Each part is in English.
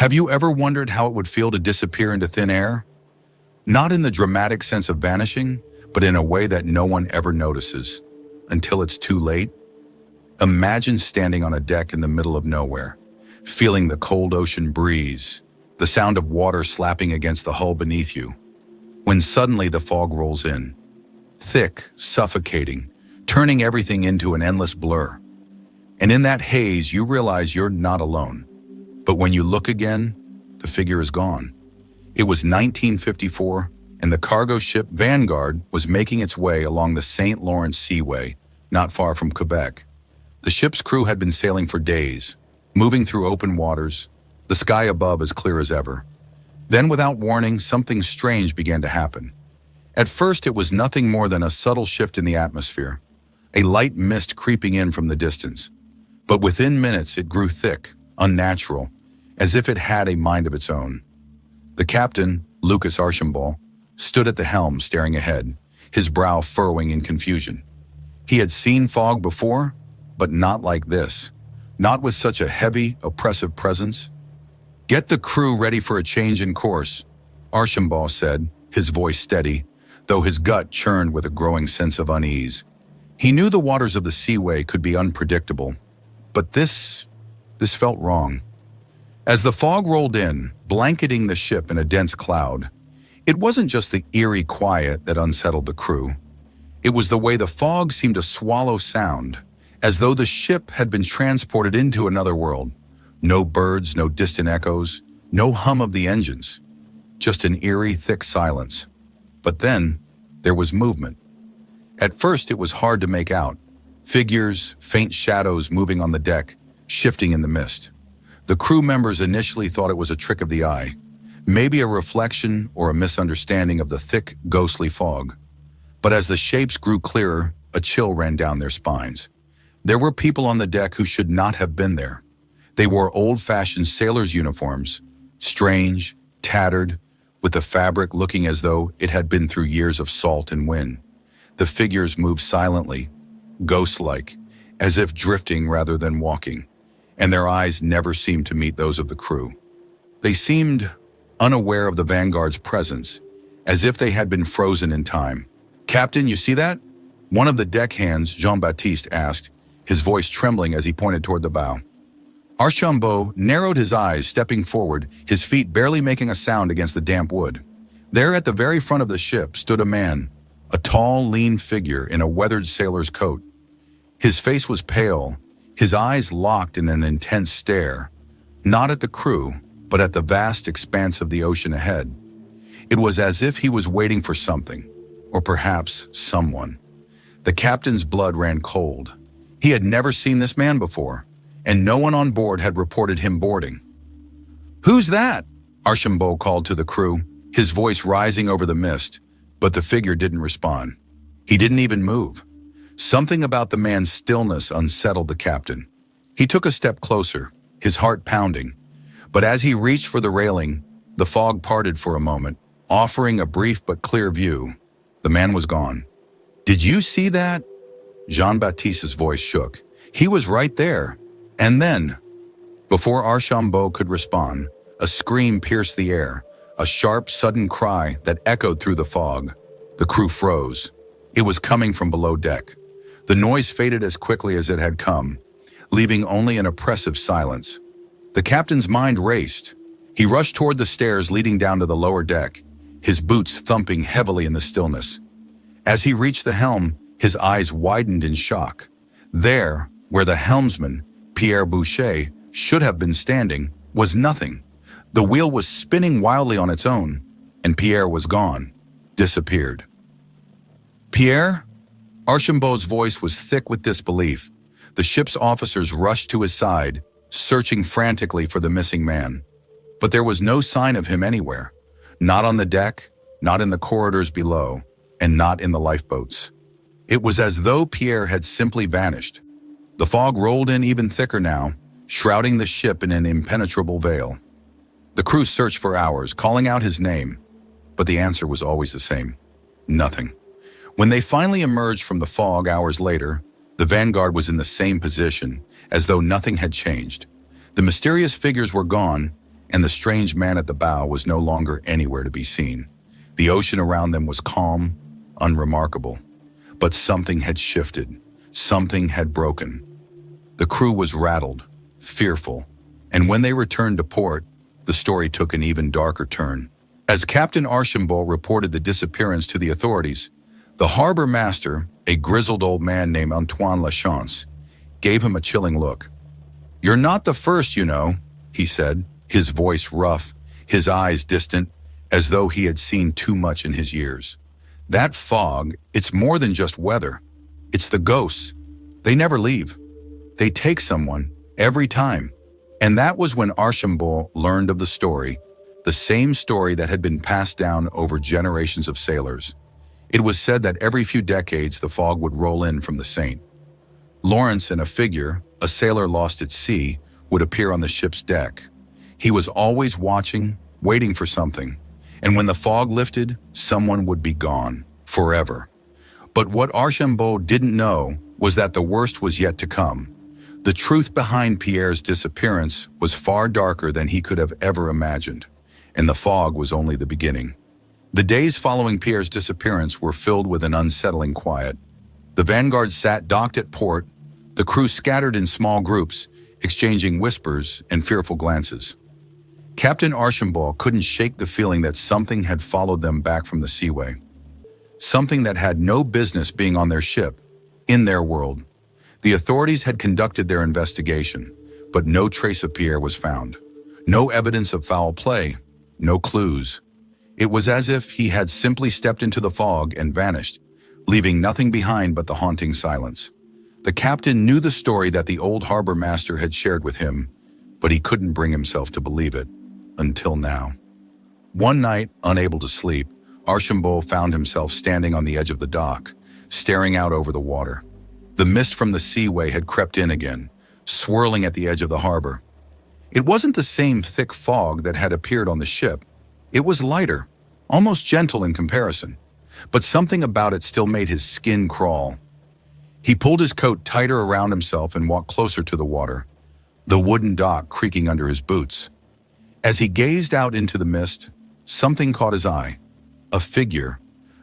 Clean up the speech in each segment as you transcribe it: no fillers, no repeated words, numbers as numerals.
Have you ever wondered how it would feel to disappear into thin air? Not in the dramatic sense of vanishing, but in a way that no one ever notices, until it's too late. Imagine standing on a deck in the middle of nowhere, feeling the cold ocean breeze, the sound of water slapping against the hull beneath you, when suddenly the fog rolls in, thick, suffocating, turning everything into an endless blur. And in that haze, you realize you're not alone. But when you look again, the figure is gone. It was 1954, and the cargo ship Vanguard was making its way along the St. Lawrence Seaway, not far from Quebec. The ship's crew had been sailing for days, moving through open waters, the sky above as clear as ever. Then, without warning, something strange began to happen. At first, it was nothing more than a subtle shift in the atmosphere, a light mist creeping in from the distance. But within minutes, it grew thick, unnatural, as if it had a mind of its own. The captain, Lucas Archambault, stood at the helm staring ahead, his brow furrowing in confusion. He had seen fog before, but not like this, not with such a heavy, oppressive presence. "Get the crew ready for a change in course," Archambault said, his voice steady, though his gut churned with a growing sense of unease. He knew the waters of the Seaway could be unpredictable, but this felt wrong. As the fog rolled in, blanketing the ship in a dense cloud, it wasn't just the eerie quiet that unsettled the crew. It was the way the fog seemed to swallow sound, as though the ship had been transported into another world. No birds, no distant echoes, no hum of the engines. Just an eerie, thick silence. But then, there was movement. At first, it was hard to make out. Figures, faint shadows moving on the deck, shifting in the mist. The crew members initially thought it was a trick of the eye, maybe a reflection or a misunderstanding of the thick, ghostly fog. But as the shapes grew clearer, a chill ran down their spines. There were people on the deck who should not have been there. They wore old-fashioned sailors' uniforms, strange, tattered, with the fabric looking as though it had been through years of salt and wind. The figures moved silently, ghost-like, as if drifting rather than walking, and their eyes never seemed to meet those of the crew. They seemed unaware of the Vanguard's presence, as if they had been frozen in time. "Captain, you see that?" One of the deckhands, Jean-Baptiste, asked, his voice trembling as he pointed toward the bow. Archambault narrowed his eyes, stepping forward, his feet barely making a sound against the damp wood. There at the very front of the ship stood a man, a tall, lean figure in a weathered sailor's coat. His face was pale, his eyes locked in an intense stare, not at the crew, but at the vast expanse of the ocean ahead. It was as if he was waiting for something, or perhaps someone. The captain's blood ran cold. He had never seen this man before, and no one on board had reported him boarding. "Who's that?" Archambault called to the crew, his voice rising over the mist, but the figure didn't respond. He didn't even move. Something about the man's stillness unsettled the captain. He took a step closer, his heart pounding, but as he reached for the railing, the fog parted for a moment, offering a brief but clear view. The man was gone. "Did you see that?" Jean-Baptiste's voice shook. "He was right there." And then, before Archambault could respond, a scream pierced the air, a sharp, sudden cry that echoed through the fog. The crew froze. It was coming from below deck. The noise faded as quickly as it had come, leaving only an oppressive silence. The captain's mind raced. He rushed toward the stairs leading down to the lower deck, his boots thumping heavily in the stillness. As he reached the helm, his eyes widened in shock. There, where the helmsman, Pierre Boucher, should have been standing, was nothing. The wheel was spinning wildly on its own, and Pierre was gone, disappeared. "Pierre?" Archambault's voice was thick with disbelief. The ship's officers rushed to his side, searching frantically for the missing man. But there was no sign of him anywhere. Not on the deck, not in the corridors below, and not in the lifeboats. It was as though Pierre had simply vanished. The fog rolled in even thicker now, shrouding the ship in an impenetrable veil. The crew searched for hours, calling out his name, but the answer was always the same: nothing. When they finally emerged from the fog hours later, the Vanguard was in the same position, as though nothing had changed. The mysterious figures were gone, and the strange man at the bow was no longer anywhere to be seen. The ocean around them was calm, unremarkable. But something had shifted. Something had broken. The crew was rattled, fearful, and when they returned to port, the story took an even darker turn. As Captain Archambault reported the disappearance to the authorities, the harbor master, a grizzled old man named Antoine Lachance, gave him a chilling look. "You're not the first, you know," he said, his voice rough, his eyes distant, as though he had seen too much in his years. "That fog, it's more than just weather. It's the ghosts. They never leave. They take someone, every time." And that was when Archambault learned of the story, the same story that had been passed down over generations of sailors. It was said that every few decades the fog would roll in from the Saint Lawrence, and a figure, a sailor lost at sea, would appear on the ship's deck. He was always watching, waiting for something, and when the fog lifted, someone would be gone, forever. But what Archambault didn't know was that the worst was yet to come. The truth behind Pierre's disappearance was far darker than he could have ever imagined, and the fog was only the beginning. The days following Pierre's disappearance were filled with an unsettling quiet. The Vanguard sat docked at port, the crew scattered in small groups, exchanging whispers and fearful glances. Captain Archambault couldn't shake the feeling that something had followed them back from the Seaway. Something that had no business being on their ship, in their world. The authorities had conducted their investigation, but no trace of Pierre was found. No evidence of foul play, no clues. It was as if he had simply stepped into the fog and vanished, leaving nothing behind but the haunting silence. The captain knew the story that the old harbor master had shared with him, but he couldn't bring himself to believe it, until now. One night, unable to sleep, Archambault found himself standing on the edge of the dock, staring out over the water. The mist from the Seaway had crept in again, swirling at the edge of the harbor. It wasn't the same thick fog that had appeared on the ship. It was lighter, almost gentle in comparison, but something about it still made his skin crawl. He pulled his coat tighter around himself and walked closer to the water, the wooden dock creaking under his boots. As he gazed out into the mist, something caught his eye. A figure,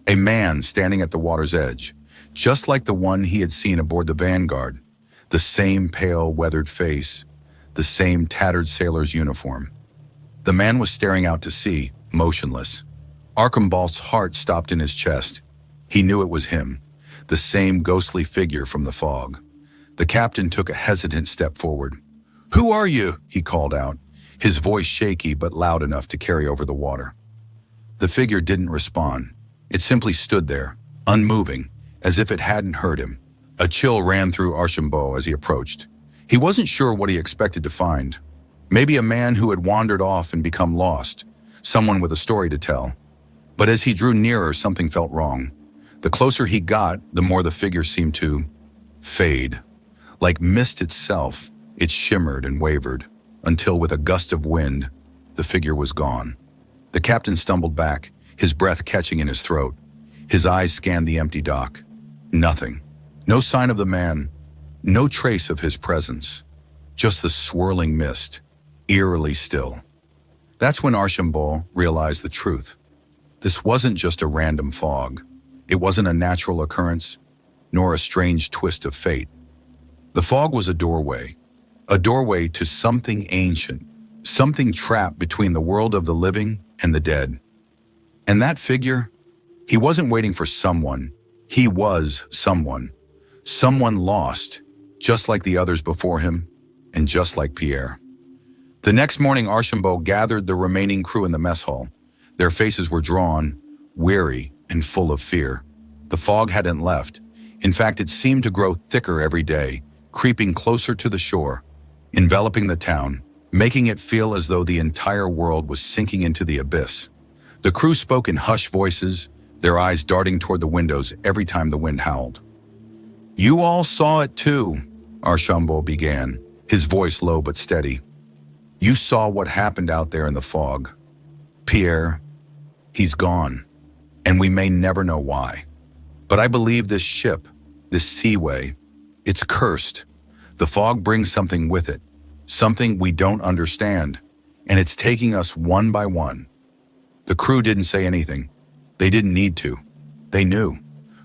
a man standing at the water's edge, just like the one he had seen aboard the Vanguard. The same pale, weathered face, the same tattered sailor's uniform. The man was staring out to sea, motionless. Archambault's heart stopped in his chest. He knew it was him, the same ghostly figure from the fog. The captain took a hesitant step forward. "Who are you?" he called out, his voice shaky but loud enough to carry over the water. The figure didn't respond. It simply stood there, unmoving, as if it hadn't heard him. A chill ran through Archambault as he approached. He wasn't sure what he expected to find. Maybe a man who had wandered off and become lost, someone with a story to tell. But as he drew nearer, something felt wrong. The closer he got, the more the figure seemed to fade. Like mist itself, it shimmered and wavered, until with a gust of wind, the figure was gone. The captain stumbled back, his breath catching in his throat. His eyes scanned the empty dock. Nothing. No sign of the man, no trace of his presence. Just the swirling mist, eerily still. That's when Archambault realized the truth. This wasn't just a random fog. It wasn't a natural occurrence, nor a strange twist of fate. The fog was a doorway to something ancient, something trapped between the world of the living and the dead. And that figure, he wasn't waiting for someone. He was someone. Someone lost, just like the others before him, and just like Pierre. The next morning, Archambault gathered the remaining crew in the mess hall. Their faces were drawn, weary, and full of fear. The fog hadn't left. In fact, it seemed to grow thicker every day, creeping closer to the shore, enveloping the town, making it feel as though the entire world was sinking into the abyss. The crew spoke in hushed voices, their eyes darting toward the windows every time the wind howled. "You all saw it too," Archambault began, his voice low but steady. "You saw what happened out there in the fog. Pierre, he's gone, and we may never know why. But I believe this ship, this Seaway, it's cursed. The fog brings something with it, something we don't understand, and it's taking us one by one. The crew didn't say anything. They didn't need to. They knew.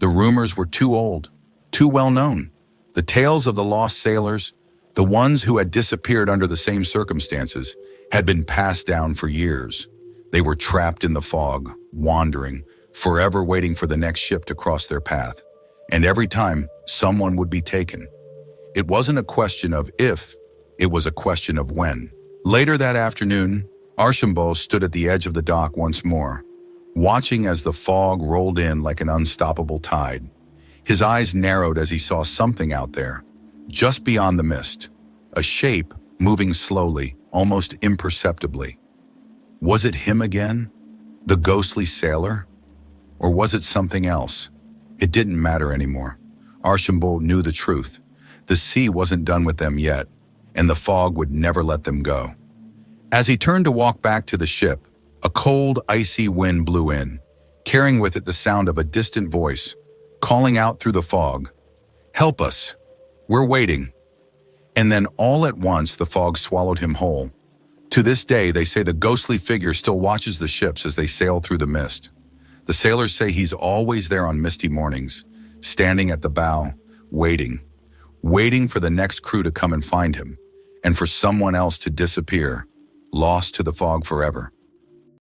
The rumors were too old, too well known. The tales of the lost sailors, the ones who had disappeared under the same circumstances, had been passed down for years. They were trapped in the fog, wandering, forever waiting for the next ship to cross their path. And every time, someone would be taken. It wasn't a question of if, it was a question of when. Later that afternoon, Archambault stood at the edge of the dock once more, watching as the fog rolled in like an unstoppable tide. His eyes narrowed as he saw something out there, just beyond the mist, a shape moving slowly, almost imperceptibly. Was it him again? The ghostly sailor? Or was it something else? It didn't matter anymore. Archambault knew the truth. The sea wasn't done with them yet, and the fog would never let them go. As he turned to walk back to the ship, a cold, icy wind blew in, carrying with it the sound of a distant voice, calling out through the fog, "Help us! We're waiting." And then all at once the fog swallowed him whole. To this day, they say the ghostly figure still watches the ships as they sail through the mist. The sailors say he's always there on misty mornings, standing at the bow, waiting for the next crew to come and find him, and for someone else to disappear, lost to the fog forever.